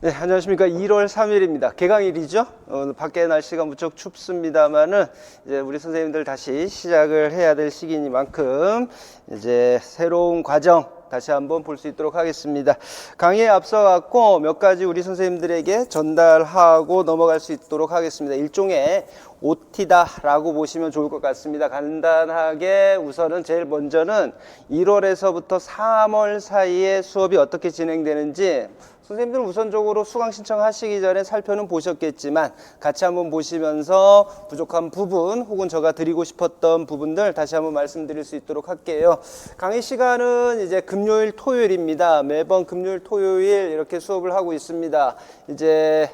네, 안녕하십니까. 1월 3일입니다. 개강일이죠. 밖에 날씨가 무척 춥습니다만은 이제 우리 선생님들 다시 시작을 해야 될 시기니만큼 이제 새로운 과정 다시 한번 볼 수 있도록 하겠습니다. 강의에 앞서 갖고 몇 가지 우리 선생님들에게 전달하고 넘어갈 수 있도록 하겠습니다. 일종의 OT다라고 보시면 좋을 것 같습니다. 간단하게 우선은 제일 먼저는 1월에서부터 3월 사이에 수업이 어떻게 진행되는지 선생님들은 우선적으로 수강 신청하시기 전에 살펴는 보셨겠지만 같이 한번 보시면서 부족한 부분 혹은 제가 드리고 싶었던 부분들 다시 한번 말씀드릴 수 있도록 할게요. 강의 시간은 이제 금요일 토요일입니다. 매번 금요일 토요일 이렇게 수업을 하고 있습니다. 이제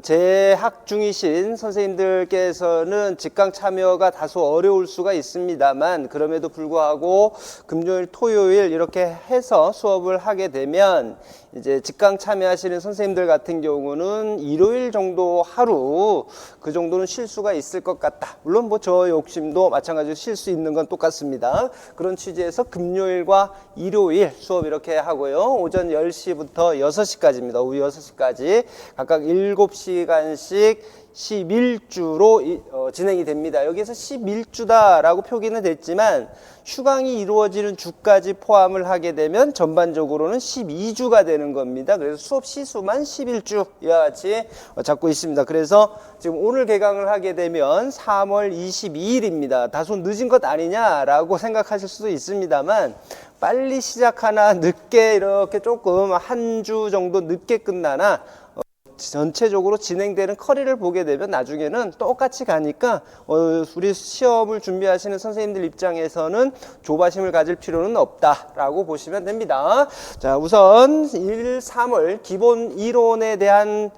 재학 중이신 선생님들께서는 직강 참여가 다소 어려울 수가 있습니다만 그럼에도 불구하고 금요일 토요일 이렇게 해서 수업을 하게 되면 이제 직강 참여하시는 선생님들 같은 경우는 일요일 정도 하루 그 정도는 쉴 수가 있을 것 같다. 물론 뭐 저 욕심도 마찬가지로 쉴 수 있는 건 똑같습니다. 그런 취지에서 금요일과 일요일 수업 이렇게 하고요. 오전 10시부터 6시까지입니다. 오후 6시까지 각각 7시간씩 11주로 진행이 됩니다. 여기에서 11주다라고 표기는 됐지만 휴강이 이루어지는 주까지 포함을 하게 되면 전반적으로는 12주가 되는 겁니다. 그래서 수업 시수만 11주 이와 같이 잡고 있습니다. 그래서 지금 오늘 개강을 하게 되면 3월 22일입니다. 다소 늦은 것 아니냐라고 생각하실 수도 있습니다만 빨리 시작하나 늦게 이렇게 조금 한 주 정도 늦게 끝나나 전체적으로 진행되는 커리를 보게 되면 나중에는 똑같이 가니까 우리 시험을 준비하시는 선생님들 입장에서는 조바심을 가질 필요는 없다라고 보시면 됩니다. 자, 우선 1, 3월 기본 이론에 대한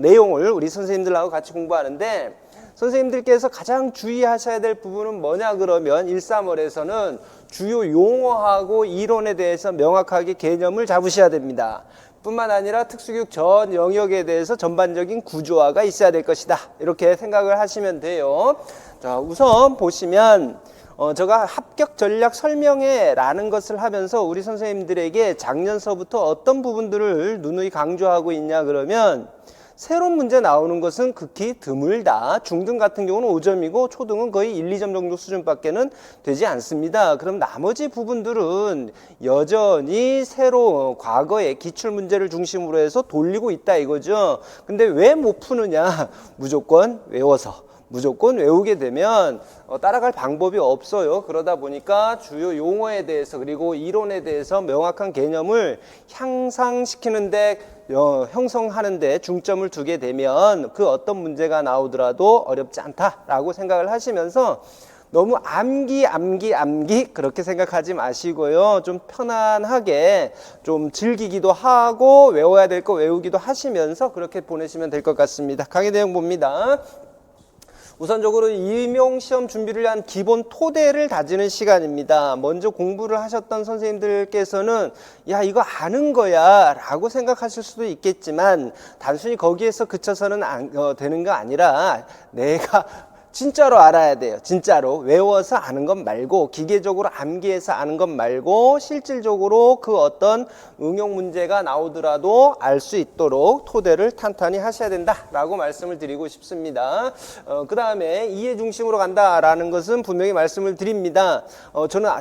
내용을 우리 선생님들하고 같이 공부하는데 선생님들께서 가장 주의하셔야 될 부분은 뭐냐 그러면 1, 3월에서는 주요 용어하고 이론에 대해서 명확하게 개념을 잡으셔야 됩니다. 뿐만 아니라 특수교육 전 영역에 대해서 전반적인 구조화가 있어야 될 것이다. 이렇게 생각을 하시면 돼요. 자, 우선 보시면 제가 합격 전략 설명회 라는 것을 하면서 우리 선생님들에게 작년서부터 어떤 부분들을 누누이 강조하고 있냐 그러면 새로운 문제 나오는 것은 극히 드물다. 중등 같은 경우는 5점이고 초등은 거의 1, 2점 정도 수준밖에는 되지 않습니다. 그럼 나머지 부분들은 여전히 새로 과거의 기출문제를 중심으로 해서 돌리고 있다 이거죠. 근데 왜 못 푸느냐? 무조건 외워서. 무조건 외우게 되면 따라갈 방법이 없어요. 그러다 보니까 주요 용어에 대해서 그리고 이론에 대해서 명확한 개념을 향상시키는데 형성하는데 중점을 두게 되면 그 어떤 문제가 나오더라도 어렵지 않다라고 생각을 하시면서 너무 암기 그렇게 생각하지 마시고요. 좀 편안하게 좀 즐기기도 하고 외워야 될 거 외우기도 하시면서 그렇게 보내시면 될 것 같습니다. 강의 내용 봅니다. 우선적으로 임용시험 준비를 위한 기본 토대를 다지는 시간입니다. 먼저 공부를 하셨던 선생님들께서는 야 이거 아는 거야 라고 생각하실 수도 있겠지만 단순히 거기에서 그쳐서는 되는 거 아니라 내가 진짜로 알아야 돼요. 진짜로 외워서 아는 것 말고 기계적으로 암기해서 아는 것 말고 실질적으로 그 어떤 응용 문제가 나오더라도 알 수 있도록 토대를 탄탄히 하셔야 된다라고 말씀을 드리고 싶습니다. 그 다음에 이해 중심으로 간다라는 것은 분명히 말씀을 드립니다.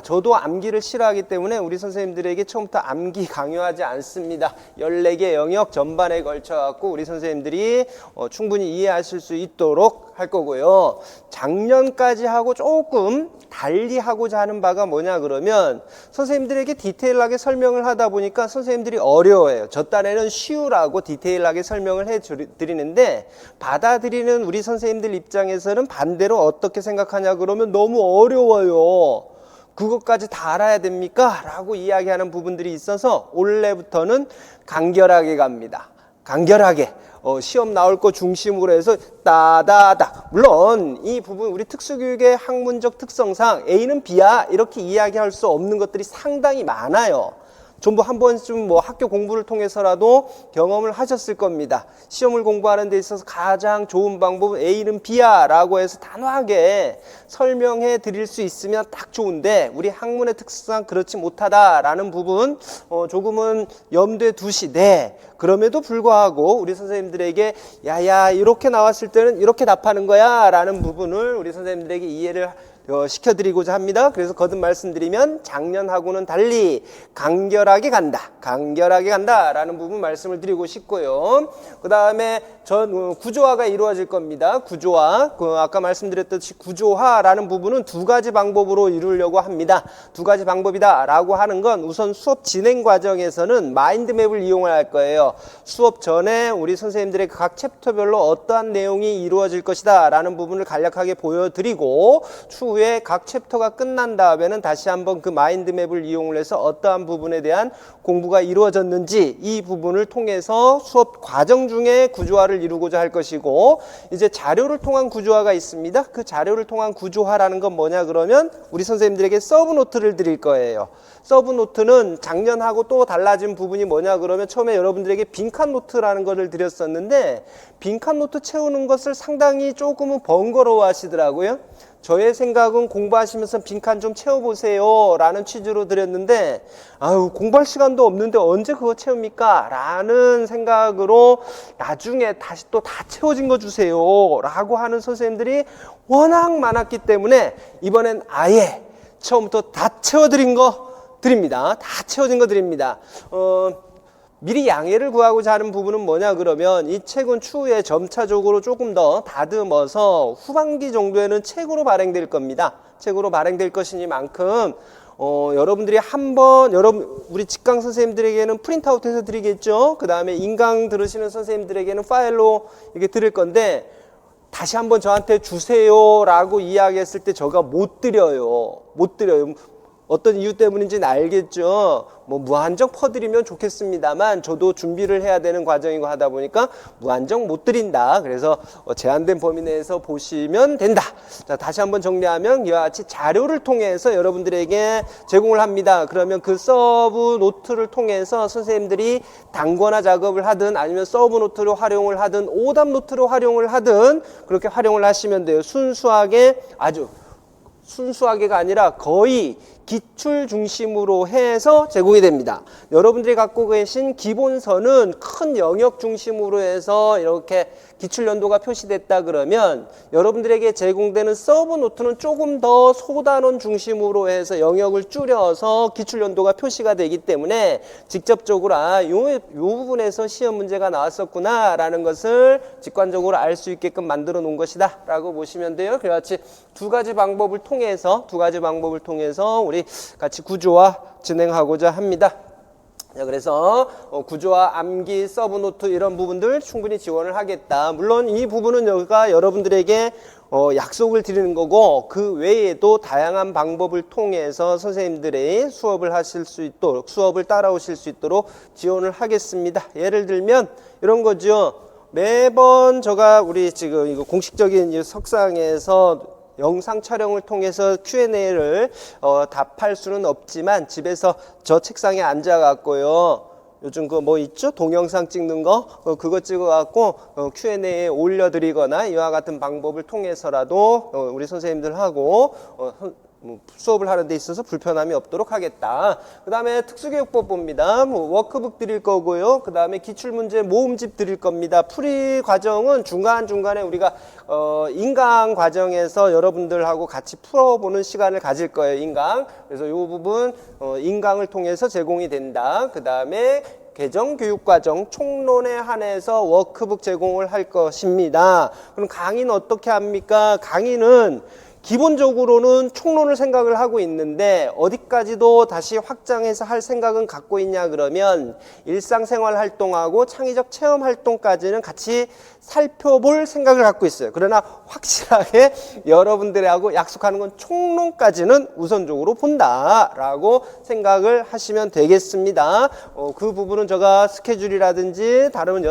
저도 암기를 싫어하기 때문에 우리 선생님들에게 처음부터 암기 강요하지 않습니다. 14개 영역 전반에 걸쳐 갖고 우리 선생님들이 충분히 이해하실 수 있도록 할 거고요. 작년까지 하고 조금 달리 하고자 하는 바가 뭐냐 그러면 선생님들에게 디테일하게 설명을 하다 보니까 선생님들이 어려워해요. 저 딴에는 쉬우라고 디테일하게 설명을 해 드리는데 받아들이는 우리 선생님들 입장에서는 반대로 어떻게 생각하냐 그러면 너무 어려워요. 그것까지 다 알아야 됩니까? 라고 이야기하는 부분들이 있어서 올해부터는 간결하게 갑니다. 간결하게 시험 나올 거 중심으로 해서 따다다. 물론 이 부분 우리 특수교육의 학문적 특성상 A는 B야 이렇게 이야기할 수 없는 것들이 상당히 많아요. 전부 한 번쯤 뭐 학교 공부를 통해서라도 경험을 하셨을 겁니다. 시험을 공부하는 데 있어서 가장 좋은 방법은 A는 B야 라고 해서 단호하게 설명해 드릴 수 있으면 딱 좋은데 우리 학문의 특성상 그렇지 못하다라는 부분 조금은 염두에 두시되, 그럼에도 불구하고 우리 선생님들에게 야야 이렇게 나왔을 때는 이렇게 답하는 거야 라는 부분을 우리 선생님들에게 이해를 시켜드리고자 합니다. 그래서 거듭 말씀드리면 작년하고는 달리 간결하게 간다 라는 부분 말씀을 드리고 싶고요. 그 다음에 구조화가 이루어질 겁니다. 구조화, 아까 말씀드렸듯이 구조화라는 부분은 두 가지 방법으로 이루려고 합니다. 두 가지 방법이다 라고 하는 건, 우선 수업 진행 과정에서는 마인드맵을 이용할 거예요. 수업 전에 우리 선생님들의 각 챕터별로 어떠한 내용이 이루어질 것이다 라는 부분을 간략하게 보여드리고, 추후에 각 챕터가 끝난 다음에는 다시 한번 그 마인드맵을 이용을 해서 어떠한 부분에 대한 공부가 이루어졌는지 이 부분을 통해서 수업 과정 중에 구조화를 이루고자 할 것이고, 이제 자료를 통한 구조화가 있습니다. 그 자료를 통한 구조화라는 건 뭐냐 그러면 우리 선생님들에게 서브노트를 드릴 거예요. 서브노트는 작년하고 또 달라진 부분이 뭐냐 그러면, 처음에 여러분들에게 빈칸 노트라는 것을 드렸었는데 빈칸 노트 채우는 것을 상당히 조금은 번거로워 하시더라고요. 저의 생각은 공부하시면서 빈칸 좀 채워보세요 라는 취지로 드렸는데, 아유 공부할 시간도 없는데 언제 그거 채웁니까? 라는 생각으로 나중에 다시 또 다 채워진 거 주세요 라고 하는 선생님들이 워낙 많았기 때문에 이번엔 아예 처음부터 다 채워드린 거 드립니다. 다 채워진 거 드립니다. 미리 양해를 구하고자 하는 부분은 뭐냐 그러면, 이 책은 추후에 점차적으로 조금 더 다듬어서 후반기 정도에는 책으로 발행될 겁니다. 책으로 발행될 것이니만큼 여러분들이 한번 우리 직강 선생님들에게는 프린트아웃해서 드리겠죠. 그 다음에 인강 들으시는 선생님들에게는 파일로 이렇게 드릴 건데, 다시 한번 저한테 주세요 라고 이야기했을 때 제가 못 드려요. 어떤 이유 때문인지는 알겠죠. 뭐 무한정 퍼드리면 좋겠습니다만 저도 준비를 해야 되는 과정이고 하다 보니까 무한정 못 드린다. 그래서 제한된 범위 내에서 보시면 된다. 자, 다시 한번 정리하면 이와 같이 자료를 통해서 여러분들에게 제공을 합니다. 그러면 그 서브 노트를 통해서 선생님들이 단권화 작업을 하든 아니면 서브 노트로 활용을 하든 오답 노트로 활용을 하든 그렇게 활용을 하시면 돼요. 순수하게가 아니라 거의 기출 중심으로 해서 제공이 됩니다. 여러분들이 갖고 계신 기본서는 큰 영역 중심으로 해서 이렇게 기출 연도가 표시됐다 그러면, 여러분들에게 제공되는 서브 노트는 조금 더 소단원 중심으로 해서 영역을 줄여서 기출 연도가 표시가 되기 때문에 직접적으로 요 부분에서 시험 문제가 나왔었구나 라는 것을 직관적으로 알 수 있게끔 만들어 놓은 것이다 라고 보시면 돼요. 그렇지, 두 가지 방법을 통해서 우리 같이 구조화 진행하고자 합니다. 자, 그래서 구조화, 암기, 서브노트 이런 부분들 충분히 지원을 하겠다. 물론 이 부분은 여기가 여러분들에게 약속을 드리는 거고, 그 외에도 다양한 방법을 통해서 선생님들의 수업을 따라오실 수 있도록 지원을 하겠습니다. 예를 들면 이런 거죠. 매번 우리 지금 이거 공식적인 이 석상에서 영상 촬영을 통해서 Q&A를 답할 수는 없지만, 집에서 저 책상에 앉아 갖고요, 요즘 그 뭐 있죠? 동영상 찍는 거 그거 찍어 갖고 Q&A에 올려드리거나 이와 같은 방법을 통해서라도 우리 선생님들하고 수업을 하는 데 있어서 불편함이 없도록 하겠다. 그 다음에 특수교육법 봅니다. 워크북 드릴 거고요. 그 다음에 기출문제 모음집 드릴 겁니다. 풀이 과정은 중간중간에 우리가 인강 과정에서 여러분들하고 같이 풀어보는 시간을 가질 거예요. 인강. 그래서 이 부분 인강을 통해서 제공이 된다. 그 다음에 개정교육과정 총론에 한해서 워크북 제공을 할 것입니다. 그럼 강의는 어떻게 합니까? 강의는 기본적으로는 총론을 생각을 하고 있는데 어디까지도 다시 확장해서 할 생각은 갖고 있냐 그러면, 일상생활 활동하고 창의적 체험 활동까지는 같이 살펴볼 생각을 갖고 있어요. 그러나 확실하게 여러분들하고 약속하는 건 총론까지는 우선적으로 본다라고 생각을 하시면 되겠습니다. 그 부분은 제가 스케줄이라든지 다른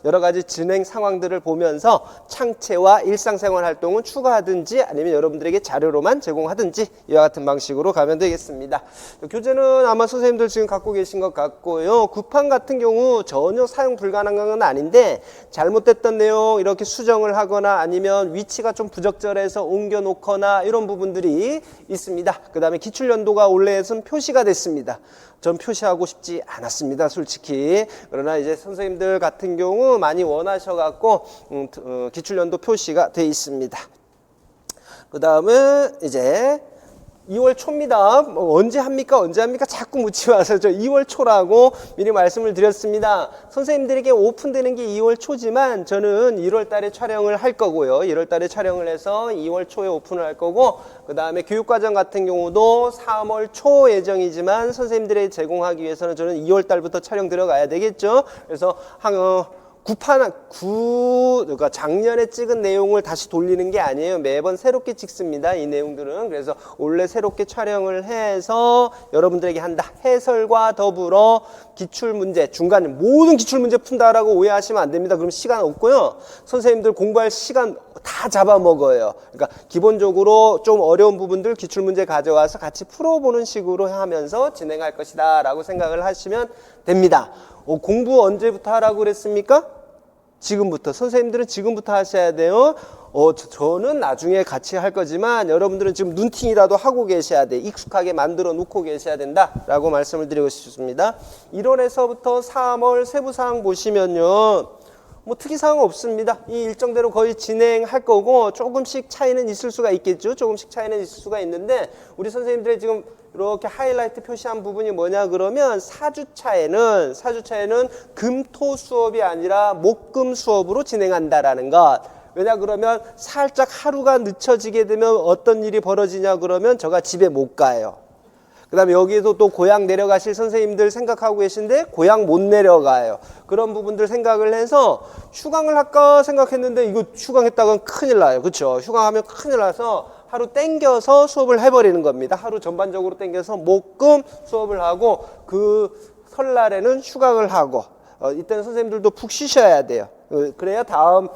여러 가지 진행 상황들을 보면서 창체와 일상생활 활동은 추가하든지 아니면 아니면 여러분들에게 자료로만 제공하든지 이와 같은 방식으로 가면 되겠습니다. 교재는 아마 선생님들 지금 갖고 계신 것 같고요. 구판 같은 경우 전혀 사용 불가능한 건 아닌데 잘못됐던 내용 이렇게 수정을 하거나 아니면 위치가 좀 부적절해서 옮겨 놓거나 이런 부분들이 있습니다. 그 다음에 기출연도가 올해에선 표시가 됐습니다. 전 표시하고 싶지 않았습니다, 솔직히. 그러나 이제 선생님들 같은 경우 많이 원하셔갖고 기출연도 표시가 돼 있습니다. 그 다음에 이제 2월 초입니다. 언제 합니까? 자꾸 묻지 마세요. 저 2월 초라고 미리 말씀을 드렸습니다. 선생님들에게 오픈되는 게 2월 초지만 저는 1월 달에 촬영을 할 거고요. 1월 달에 촬영을 해서 2월 초에 오픈을 할 거고, 그 다음에 교육과정 같은 경우도 3월 초 예정이지만 선생님들에게 제공하기 위해서는 저는 2월 달부터 촬영 들어가야 되겠죠. 그래서 그러니까 작년에 찍은 내용을 다시 돌리는 게 아니에요. 매번 새롭게 찍습니다, 이 내용들은. 그래서 원래 새롭게 촬영을 해서 여러분들에게 한다. 해설과 더불어 기출문제, 중간에 모든 기출문제 푼다라고 오해하시면 안 됩니다. 그럼 시간 없고요. 선생님들 공부할 시간 다 잡아먹어요. 그러니까 기본적으로 좀 어려운 부분들 기출문제 가져와서 같이 풀어보는 식으로 하면서 진행할 것이다 라고 생각을 하시면 됩니다. 공부 언제부터 하라고 그랬습니까? 지금부터. 선생님들은 지금부터 하셔야 돼요. 저는 나중에 같이 할 거지만 여러분들은 지금 눈팅이라도 하고 계셔야 돼. 익숙하게 만들어 놓고 계셔야 된다 라고 말씀을 드리고 싶습니다. 1월에서부터 3월 세부사항 보시면요, 뭐 특이사항 없습니다. 이 일정대로 거의 진행할 거고 조금씩 차이는 있을 수가 있겠죠. 조금씩 차이는 있을 수가 있는데 우리 선생님들의 지금 이렇게 하이라이트 표시한 부분이 뭐냐 그러면 4주차에는 금, 토 수업이 아니라 목, 금 수업으로 진행한다라는 것. 왜냐 그러면 살짝 하루가 늦춰지게 되면 어떤 일이 벌어지냐 그러면 저가 집에 못 가요. 그 다음에 여기에도 또 고향 내려가실 선생님들 생각하고 계신데 고향 못 내려가요. 그런 부분들 생각을 해서 휴강을 할까 생각했는데 이거 휴강했다간 큰일 나요. 그렇죠? 휴강하면 큰일 나서 하루 땡겨서 수업을 해버리는 겁니다. 하루 전반적으로 땡겨서 목금 수업을 하고 그 설날에는 휴강을 하고 이때는 선생님들도 푹 쉬셔야 돼요. 그래야 다음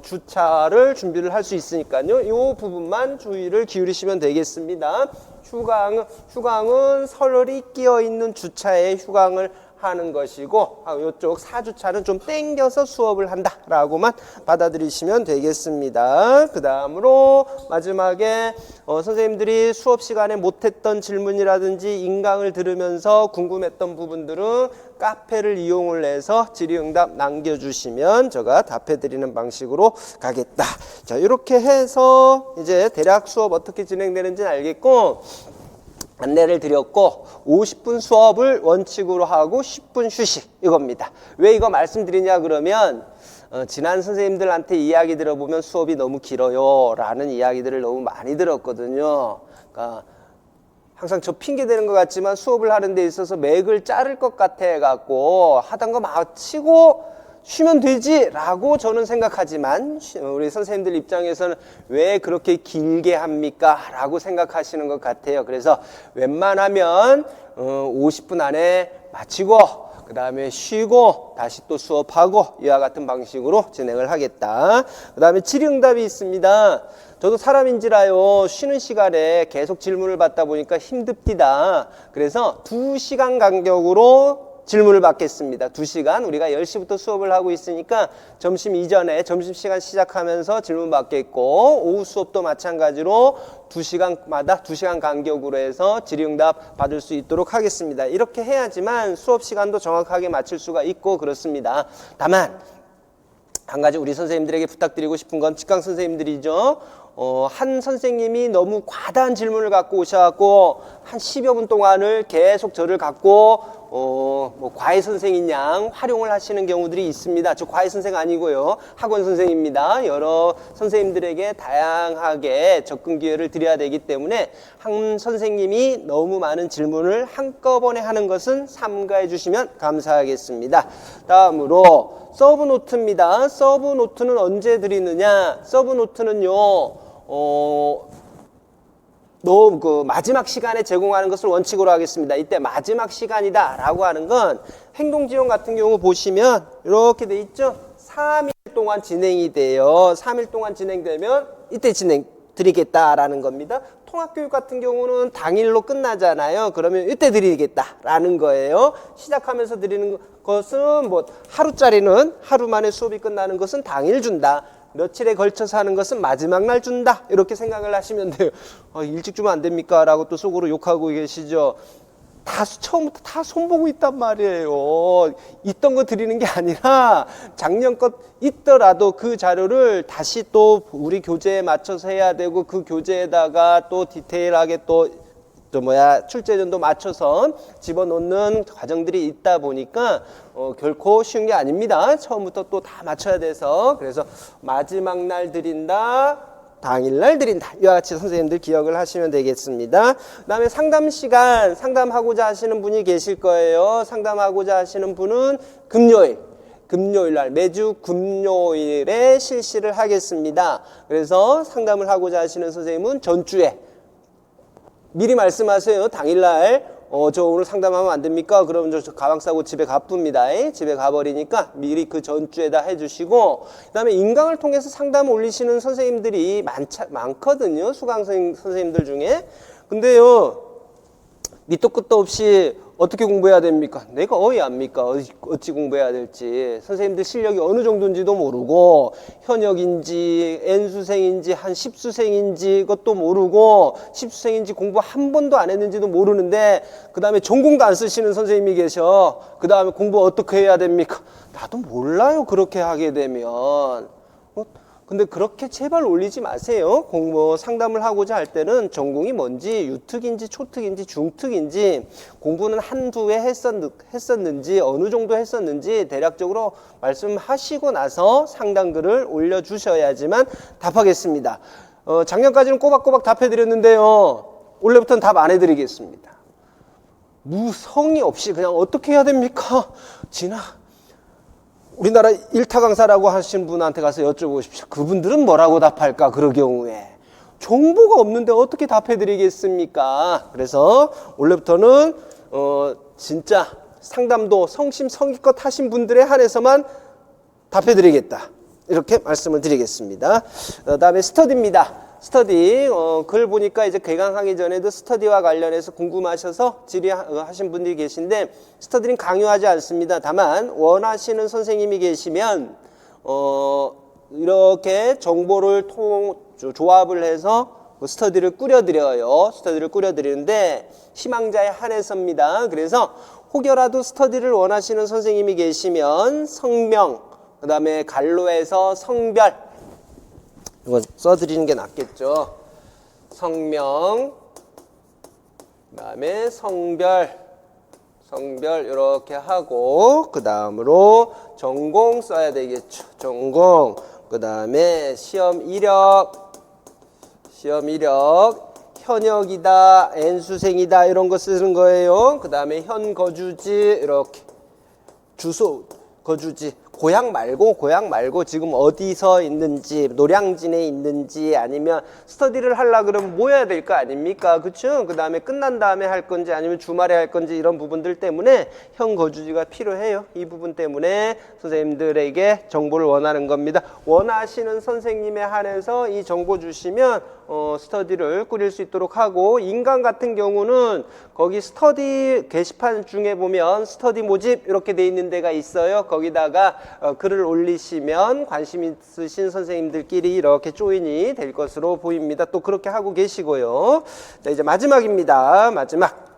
주차를 준비를 할 수 있으니까요. 이 부분만 주의를 기울이시면 되겠습니다. 휴강은 설이 끼어 있는 주차에 휴강을 하는 것이고 이쪽 4주차는 좀 땡겨서 수업을 한다라고만 받아들이시면 되겠습니다. 그 다음으로 마지막에 선생님들이 수업 시간에 못했던 질문이라든지 인강을 들으면서 궁금했던 부분들은 카페를 이용을 해서 질의응답 남겨주시면 제가 답해드리는 방식으로 가겠다. 자, 이렇게 해서 이제 대략 수업 어떻게 진행되는지는 알겠고 안내를 드렸고 50분 수업을 원칙으로 하고 10분 휴식 이겁니다. 왜 이거 말씀드리냐 그러면 지난 선생님들한테 이야기 들어보면 수업이 너무 길어요 라는 이야기들을 너무 많이 들었거든요. 그러니까 항상 저 핑계 대는 것 같지만 수업을 하는 데 있어서 맥을 자를 것 같아 갖고 하던 거 마치고 쉬면 되지 라고 저는 생각하지만 우리 선생님들 입장에서는 왜 그렇게 길게 합니까? 라고 생각하시는 것 같아요. 그래서 웬만하면 50분 안에 마치고 그 다음에 쉬고 다시 또 수업하고 이와 같은 방식으로 진행을 하겠다. 그 다음에 질의응답이 있습니다. 저도 사람인지라요 쉬는 시간에 계속 질문을 받다 보니까 힘듭디다. 그래서 2시간 간격으로 질문을 받겠습니다. 2시간 우리가 10시부터 수업을 하고 있으니까 점심 이전에 점심시간 시작하면서 질문 받겠고 오후 수업도 마찬가지로 2시간마다 2시간 간격으로 해서 질의응답 받을 수 있도록 하겠습니다. 이렇게 해야지만 수업 시간도 정확하게 맞출 수가 있고 그렇습니다. 다만 한 가지 우리 선생님들에게 부탁드리고 싶은 건 직강 선생님들이죠. 한 선생님이 너무 과다한 질문을 갖고 오셔갖고 한 10여 분 동안을 계속 저를 갖고 뭐 과외 선생인 양 활용을 하시는 경우들이 있습니다. 저 과외 선생 아니고요. 학원 선생입니다. 여러 선생님들에게 다양하게 접근 기회를 드려야 되기 때문에 한 선생님이 너무 많은 질문을 한꺼번에 하는 것은 삼가해 주시면 감사하겠습니다. 다음으로 서브노트입니다. 서브노트는 언제 드리느냐? 서브노트는요. 그 마지막 시간에 제공하는 것을 원칙으로 하겠습니다. 이때 마지막 시간이다 라고 하는 건 행동지원 같은 경우 보시면 이렇게 돼 있죠. 3일 동안 진행이 돼요. 3일 동안 진행되면 이때 드리겠다라는 겁니다. 통합교육 같은 경우는 당일로 끝나잖아요. 그러면 이때 드리겠다라는 거예요. 시작하면서 드리는 것은 뭐 하루짜리는 하루 만에 수업이 끝나는 것은 당일 준다. 며칠에 걸쳐서 하는 것은 마지막 날 준다. 이렇게 생각을 하시면 돼요. 일찍 주면 안 됩니까? 라고 또 속으로 욕하고 계시죠. 다 처음부터 다 손보고 있단 말이에요. 있던 거 드리는 게 아니라 작년 것 있더라도 그 자료를 다시 또 우리 교재에 맞춰서 해야 되고 그 교재에다가 또 디테일하게 또 출제전도 맞춰서 집어넣는 과정들이 있다 보니까 결코 쉬운 게 아닙니다. 처음부터 또 다 맞춰야 돼서. 그래서 마지막 날 드린다, 당일날 드린다. 이와 같이 선생님들 기억을 하시면 되겠습니다. 그 다음에 상담 시간, 상담하고자 하시는 분이 계실 거예요. 상담하고자 하시는 분은 금요일 날, 매주 금요일에 실시를 하겠습니다. 그래서 상담을 하고자 하시는 선생님은 전주에 미리 말씀하세요. 당일날 저 오늘 상담하면 안 됩니까? 그러면 저 가방 싸고 집에 가쁩니다. 집에 가버리니까 미리 그 전주에다 해주시고, 그 다음에 인강을 통해서 상담 올리시는 선생님들이 많거든요. 수강 선생님들 중에. 근데요, 밑도 끝도 없이 어떻게 공부해야 됩니까? 내가 어이 압니까? 어찌 공부해야 될지. 선생님들 실력이 어느 정도인지도 모르고, 현역인지, N수생인지, 한 10수생인지, 그것도 모르고, 10수생인지 공부 한 번도 안 했는지도 모르는데, 그 다음에 전공도 안 쓰시는 선생님이 계셔. 그 다음에 공부 어떻게 해야 됩니까? 나도 몰라요. 그렇게 하게 되면. 근데 그렇게 제발 올리지 마세요. 공부 상담을 하고자 할 때는 전공이 뭔지, 유특인지 초특인지 중특인지, 공부는 한두 해 했었는지, 어느 정도 했었는지 대략적으로 말씀하시고 나서 상담글을 올려주셔야지만 답하겠습니다. 작년까지는 꼬박꼬박 답해드렸는데요. 올해부터는 답 안 해드리겠습니다. 무성의 없이 그냥 어떻게 해야 됩니까? 우리나라 일타 강사라고 하신 분한테 가서 여쭤보십시오. 그분들은 뭐라고 답할까? 그럴 경우에 정보가 없는데 어떻게 답해드리겠습니까? 그래서 올해부터는 진짜 상담도 성심성의껏 하신 분들에 한해서만 답해드리겠다. 이렇게 말씀을 드리겠습니다. 그다음에 스터디입니다. 스터디, 글 보니까 이제 개강하기 전에도 스터디와 관련해서 궁금하셔서 질의하신 분들이 계신데, 스터디는 강요하지 않습니다. 다만 원하시는 선생님이 계시면 이렇게 정보를 조합을 해서 스터디를 꾸려드려요. 스터디를 꾸려드리는데 희망자에 한해서입니다. 그래서 혹여라도 스터디를 원하시는 선생님이 계시면 성명, 그 다음에 갈로에서 성별, 이거 써드리는 게 낫겠죠. 성명, 그 다음에 성별 이렇게 하고, 그 다음으로 전공 써야 되겠죠. 전공, 그 다음에 시험 이력, 현역이다, N수생이다 이런 거 쓰는 거예요. 그 다음에 현 거주지, 이렇게 주소, 거주지, 고향 말고 지금 어디서 있는지, 노량진에 있는지, 아니면 스터디를 하려고 그러면 뭐 해야 될 거 아닙니까? 그쵸? 그 다음에 끝난 다음에 할 건지 아니면 주말에 할 건지 이런 부분들 때문에 현 거주지가 필요해요. 이 부분 때문에 선생님들에게 정보를 원하는 겁니다. 원하시는 선생님에 한해서 이 정보 주시면 스터디를 꾸릴 수 있도록 하고, 인강 같은 경우는 거기 스터디 게시판 중에 보면 스터디 모집 이렇게 돼 있는 데가 있어요. 거기다가 글을 올리시면 관심 있으신 선생님들끼리 이렇게 조인이 될 것으로 보입니다. 또 그렇게 하고 계시고요. 자, 이제 마지막입니다. 마지막.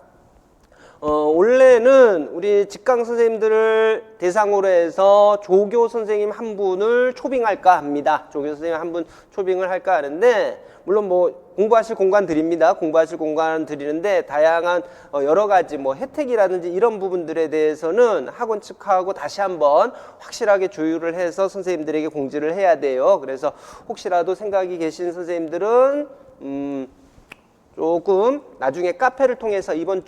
원래는 우리 직강 선생님들을 대상으로 해서 조교 선생님 한 분을 초빙할까 합니다. 조교 선생님 한 분 초빙을 할까 하는데, 물론 뭐 공부하실 공간 드립니다. 공부하실 공간 드리는데 다양한 여러 가지 뭐 혜택이라든지 이런 부분들에 대해서는 학원 측하고 다시 한번 확실하게 조율을 해서 선생님들에게 공지를 해야 돼요. 그래서 혹시라도 생각이 계신 선생님들은 조금 나중에 카페를 통해서 이번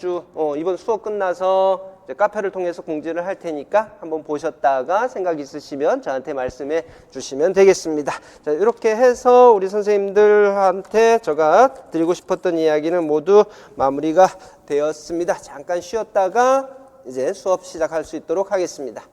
수업 끝나서 이제 카페를 통해서 공지를 할 테니까 한번 보셨다가 생각 있으시면 저한테 말씀해 주시면 되겠습니다. 자, 이렇게 해서 우리 선생님들한테 제가 드리고 싶었던 이야기는 모두 마무리가 되었습니다. 잠깐 쉬었다가 이제 수업 시작할 수 있도록 하겠습니다.